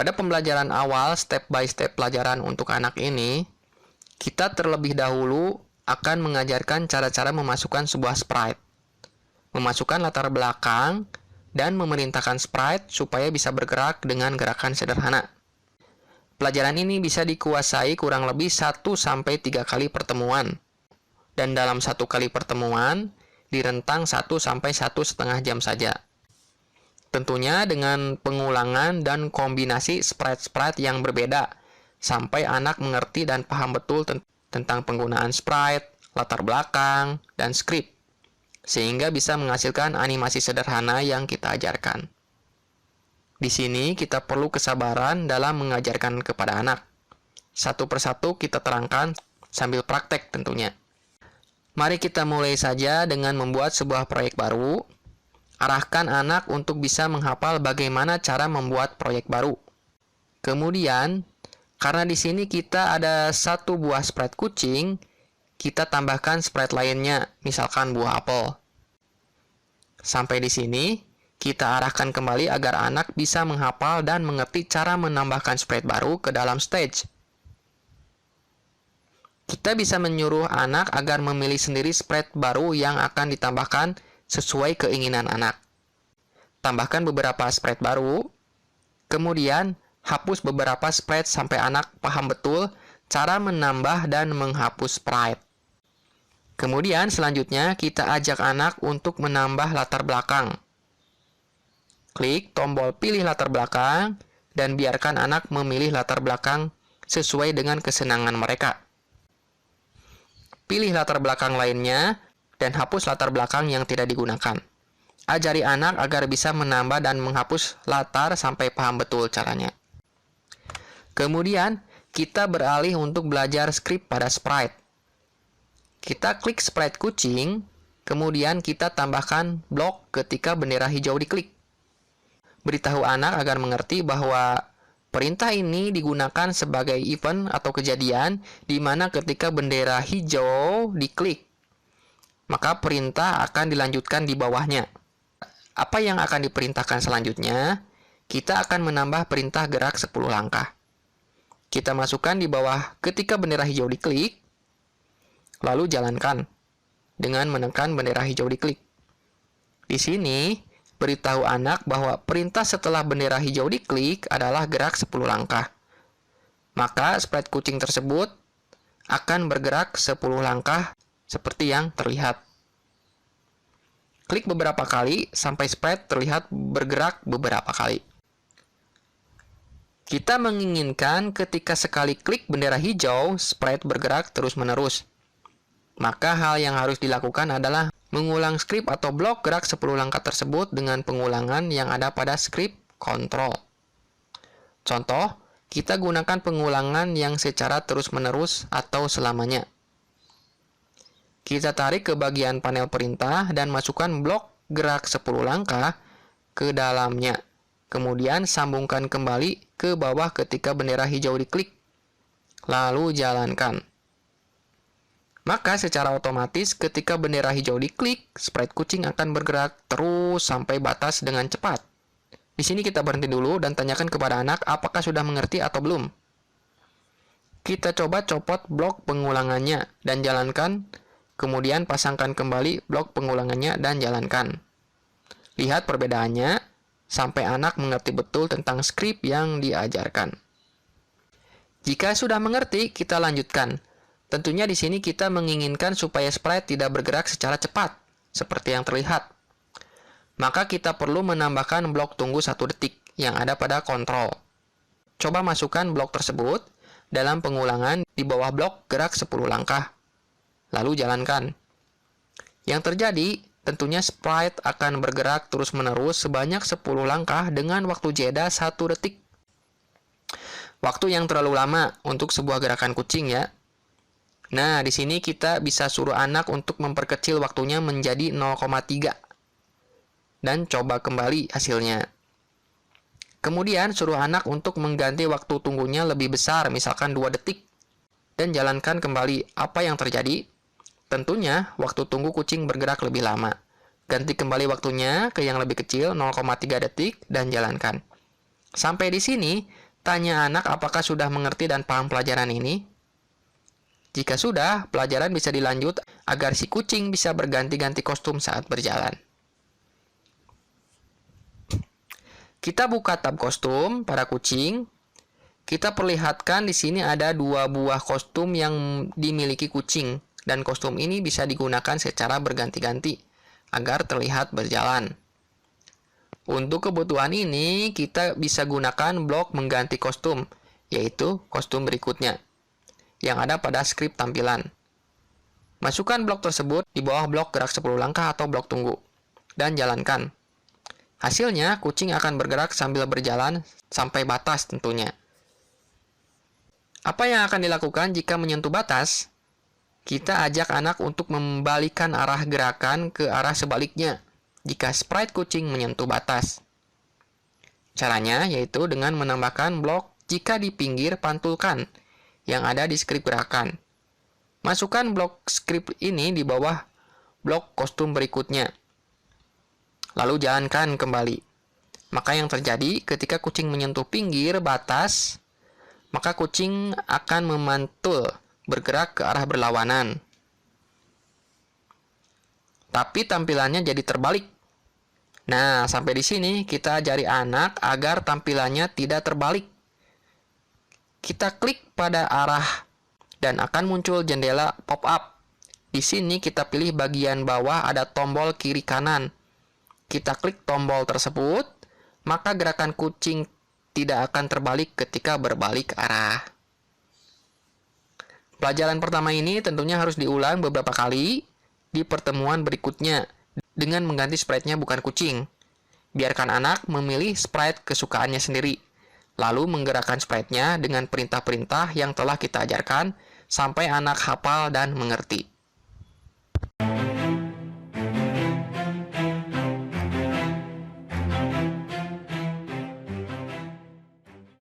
Pada pembelajaran awal, step by step pelajaran untuk anak ini, kita terlebih dahulu akan mengajarkan cara-cara memasukkan sebuah sprite, memasukkan latar belakang, dan memerintahkan sprite supaya bisa bergerak dengan gerakan sederhana. Pelajaran ini bisa dikuasai kurang lebih 1-3 kali pertemuan, dan dalam 1 kali pertemuan, direntang 1-1,5 jam saja. Tentunya dengan pengulangan dan kombinasi sprite-sprite yang berbeda, sampai anak mengerti dan paham betul tentang penggunaan sprite, latar belakang, dan script, sehingga bisa menghasilkan animasi sederhana yang kita ajarkan. Di sini kita perlu kesabaran dalam mengajarkan kepada anak. Satu persatu kita terangkan sambil praktek tentunya. Mari kita mulai saja dengan membuat sebuah proyek baru. Arahkan anak untuk bisa menghafal bagaimana cara membuat proyek baru. Kemudian, karena di sini kita ada 1 buah sprite kucing, kita tambahkan sprite lainnya, misalkan buah apel. Sampai di sini, kita arahkan kembali agar anak bisa menghafal dan mengerti cara menambahkan sprite baru ke dalam stage. Kita bisa menyuruh anak agar memilih sendiri sprite baru yang akan ditambahkan sesuai keinginan anak. Tambahkan beberapa sprite baru, kemudian hapus beberapa sprite sampai anak paham betul cara menambah dan menghapus sprite. Kemudian selanjutnya kita ajak anak untuk menambah latar belakang. Klik tombol pilih latar belakang dan biarkan anak memilih latar belakang sesuai dengan kesenangan mereka. Pilih latar belakang lainnya dan hapus latar belakang yang tidak digunakan. Ajari anak agar bisa menambah dan menghapus latar sampai paham betul caranya. Kemudian kita beralih untuk belajar script pada sprite. Kita klik sprite kucing, kemudian kita tambahkan blok ketika bendera hijau diklik. Beritahu anak agar mengerti bahwa perintah ini digunakan sebagai event atau kejadian di mana ketika bendera hijau diklik, maka perintah akan dilanjutkan di bawahnya. Apa yang akan diperintahkan selanjutnya? Kita akan menambah perintah gerak 10 langkah. Kita masukkan di bawah ketika bendera hijau diklik, lalu jalankan dengan menekan bendera hijau diklik. Di sini, beritahu anak bahwa perintah setelah bendera hijau diklik adalah gerak 10 langkah. Maka sprite kucing tersebut akan bergerak 10 langkah seperti yang terlihat. Klik beberapa kali sampai sprite terlihat bergerak beberapa kali. Kita menginginkan ketika sekali klik bendera hijau, sprite bergerak terus-menerus. Maka hal yang harus dilakukan adalah mengulang script atau blok gerak 10 langkah tersebut dengan pengulangan yang ada pada script control. Contoh, kita gunakan pengulangan yang secara terus-menerus atau selamanya. Kita tarik ke bagian panel perintah dan masukkan blok gerak 10 langkah ke dalamnya. Kemudian sambungkan kembali ke bawah ketika bendera hijau diklik. Lalu jalankan. Maka secara otomatis ketika bendera hijau diklik, sprite kucing akan bergerak terus sampai batas dengan cepat. Di sini kita berhenti dulu dan tanyakan kepada anak apakah sudah mengerti atau belum. Kita coba copot blok pengulangannya dan jalankan, kemudian pasangkan kembali blok pengulangannya dan jalankan. Lihat perbedaannya sampai anak mengerti betul tentang script yang diajarkan. Jika sudah mengerti, kita lanjutkan. Tentunya di sini kita menginginkan supaya sprite tidak bergerak secara cepat, seperti yang terlihat. Maka kita perlu menambahkan blok tunggu 1 detik yang ada pada kontrol. Coba masukkan blok tersebut dalam pengulangan di bawah blok gerak 10 langkah. Lalu jalankan. Yang terjadi, tentunya sprite akan bergerak terus-menerus sebanyak 10 langkah dengan waktu jeda 1 detik. Waktu yang terlalu lama untuk sebuah gerakan kucing ya. Nah, di sini kita bisa suruh anak untuk memperkecil waktunya menjadi 0,3. Dan coba kembali hasilnya. Kemudian, suruh anak untuk mengganti waktu tunggunya lebih besar, misalkan 2 detik. Dan jalankan kembali. Apa yang terjadi? Tentunya, waktu tunggu kucing bergerak lebih lama. Ganti kembali waktunya ke yang lebih kecil, 0,3 detik, dan jalankan. Sampai di sini, Tanya anak apakah sudah mengerti dan paham pelajaran ini. Jika sudah, pelajaran bisa dilanjut agar si kucing bisa berganti-ganti kostum saat berjalan. Kita buka tab kostum pada kucing. Kita perlihatkan di sini ada 2 buah kostum yang dimiliki kucing, dan kostum ini bisa digunakan secara berganti-ganti agar terlihat berjalan. Untuk kebutuhan ini, kita bisa gunakan blok mengganti kostum, yaitu kostum berikutnya, yang ada pada skrip tampilan. Masukkan blok tersebut di bawah blok gerak 10 langkah atau blok tunggu, dan jalankan. Hasilnya, kucing akan bergerak sambil berjalan sampai batas tentunya. Apa yang akan dilakukan jika menyentuh batas? Kita ajak anak untuk membalikan arah gerakan ke arah sebaliknya jika sprite kucing menyentuh batas. Caranya yaitu dengan menambahkan blok jika di pinggir pantulkan yang ada di skrip gerakan. Masukkan blok skrip ini di bawah blok kostum berikutnya. Lalu jalankan kembali. Maka yang terjadi ketika kucing menyentuh pinggir batas, maka kucing akan memantul bergerak ke arah berlawanan. Tapi tampilannya jadi terbalik. Nah, sampai di sini kita ajari anak agar tampilannya tidak terbalik. Kita klik pada arah dan akan muncul jendela pop-up. Di sini kita pilih bagian bawah ada tombol kiri kanan. Kita klik tombol tersebut, maka gerakan kucing tidak akan terbalik ketika berbalik arah. Pelajaran pertama ini tentunya harus diulang beberapa kali di pertemuan berikutnya dengan mengganti sprite-nya bukan kucing. Biarkan anak memilih sprite kesukaannya sendiri, lalu menggerakkan sprite-nya dengan perintah-perintah yang telah kita ajarkan sampai anak hafal dan mengerti.